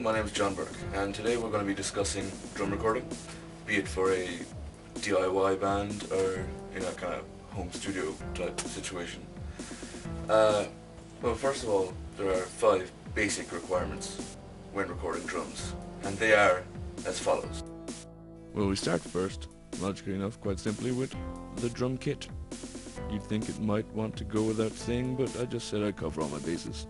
my name is John Burke, and today we're going to be discussing drum recording, be it for a DIY band or in a kind of home studio type situation. Well, first of all, there are 5 basic requirements when recording drums, and they are as follows. Well, we start first, logically enough, quite simply, with the drum kit. You'd think it might want to go without saying, but I just said I'd cover all my bases.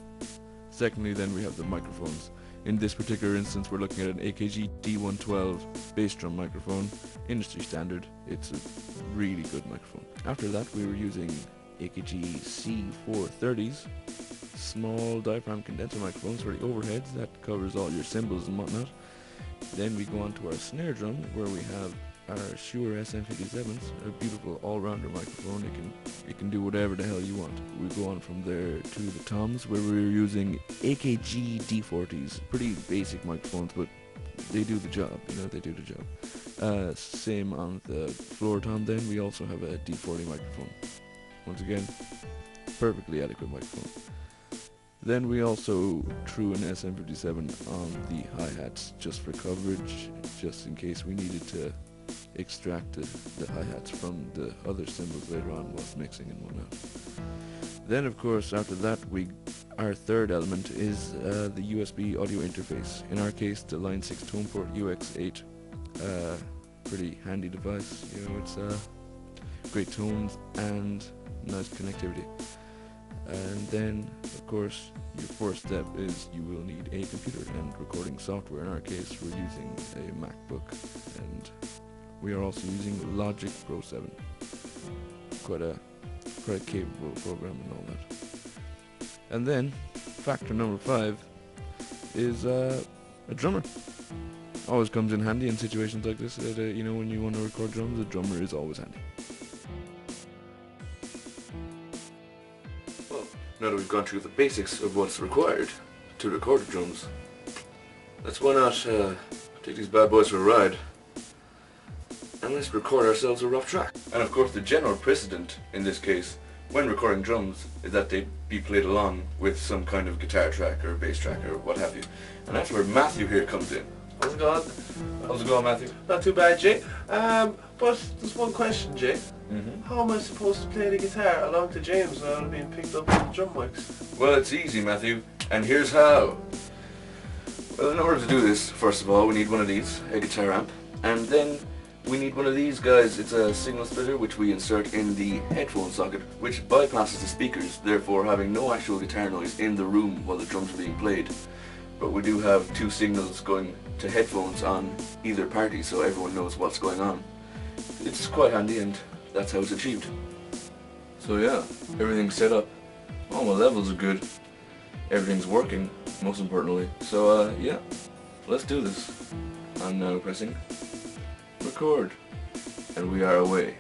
Secondly, then we have the microphones. In this particular instance, we're looking at an AKG D112 bass drum microphone, industry standard. It's a really good microphone. After that, we were using AKG C430s, small diaphragm condenser microphones for the overheads that covers all your cymbals and whatnot. Then we go on to our snare drum, where we have our Shure SM57s, a beautiful all-rounder microphone. It can do whatever the hell you want. We go on from there to the toms, where we're using AKG D40s, pretty basic microphones, but they do the job, they do the job. Same on the floor tom. Then we also have a D40 microphone. Once again, perfectly adequate microphone. Then we also threw an SM57 on the hi-hats just for coverage, just in case we needed to extract the hi-hats from the other cymbals later on whilst mixing and whatnot. Then of course after that our third element is the USB audio interface. In our case the Line 6 tone port UX8, pretty handy device. It's great tones and nice connectivity. And then of course your first step is you will need a computer and recording software. In our case we're using a MacBook, and we are also using Logic Pro 7. Quite a capable program and all that. And then factor number 5 is a drummer. Always comes in handy in situations like this. When you want to record drums, a drummer is always handy. Well, now that we've gone through the basics of what's required to record the drums, why not take these bad boys for a ride and let's record ourselves a rough track. And of course the general precedent in this case when recording drums is that they be played along with some kind of guitar track or bass track or what have you. And that's where Matthew here comes in. How's it going? How's it going, Matthew? Not too bad, Jay. But there's one question, Jay. How am I supposed to play the guitar along to James without being picked up on the drum mics? Well, it's easy, Matthew, and here's how. Well, in order to do this, first of all we need one of these, a guitar amp, and then we need one of these guys. It's a signal splitter which we insert in the headphone socket, which bypasses the speakers, therefore having no actual guitar noise in the room while the drums are being played. But we do have 2 signals going to headphones on either party, so everyone knows what's going on. It's quite handy, and that's how it's achieved. So yeah, everything's set up. All my levels are good. Everything's working, most importantly. So yeah, let's do this. I'm now pressing record, and we are away.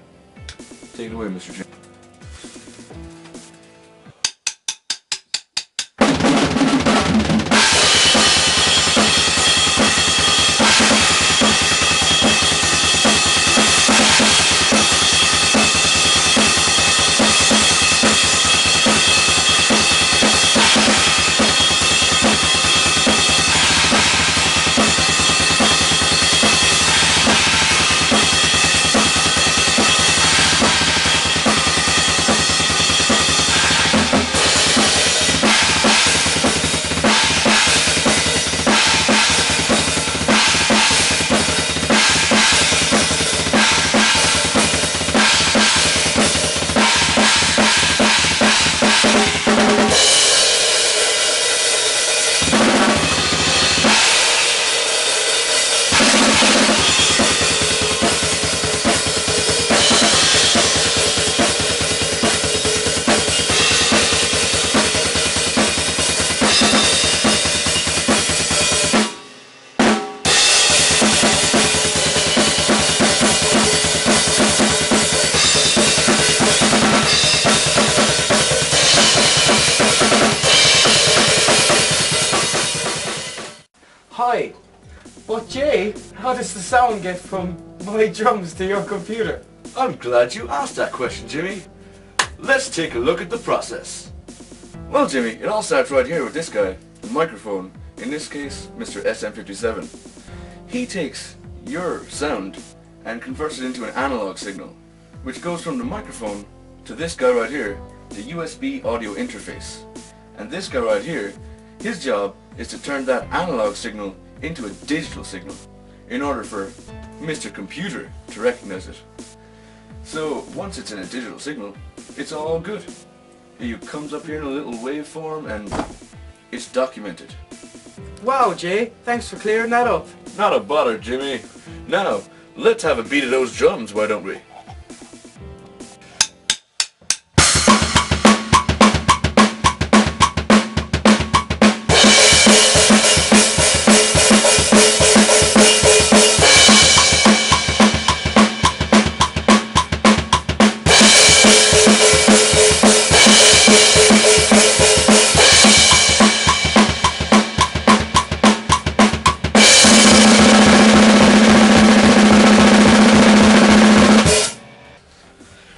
Take it away, Mr. Jim. Hi. But Jay, how does the sound get from my drums to your computer? I'm glad you asked that question, Jimmy. Let's take a look at the process. Well, Jimmy, it all starts right here with this guy, the microphone. in this case Mr. SM57. He takes your sound and converts it into an analog signal, which goes from the microphone to this guy right here, the USB audio interface. And this guy right here, his job is to turn that analog signal into a digital signal in order for Mr. Computer to recognize it. So once it's in a digital signal, it's all good. It comes up here in a little waveform and it's documented. Wow, Jay, thanks for clearing that up. Not a bother, Jimmy. Now, let's have a beat of those drums, why don't we?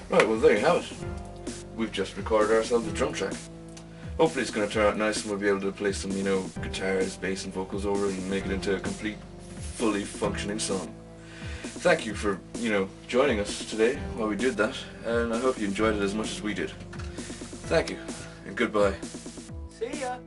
Right, well there you have it. We've just recorded ourselves a drum track. Hopefully it's going to turn out nice and we'll be able to play some, guitars, bass and vocals over it and make it into a complete, fully functioning song. Thank you for, joining us today while we did that, and I hope you enjoyed it as much as we did. Thank you, and goodbye. See ya.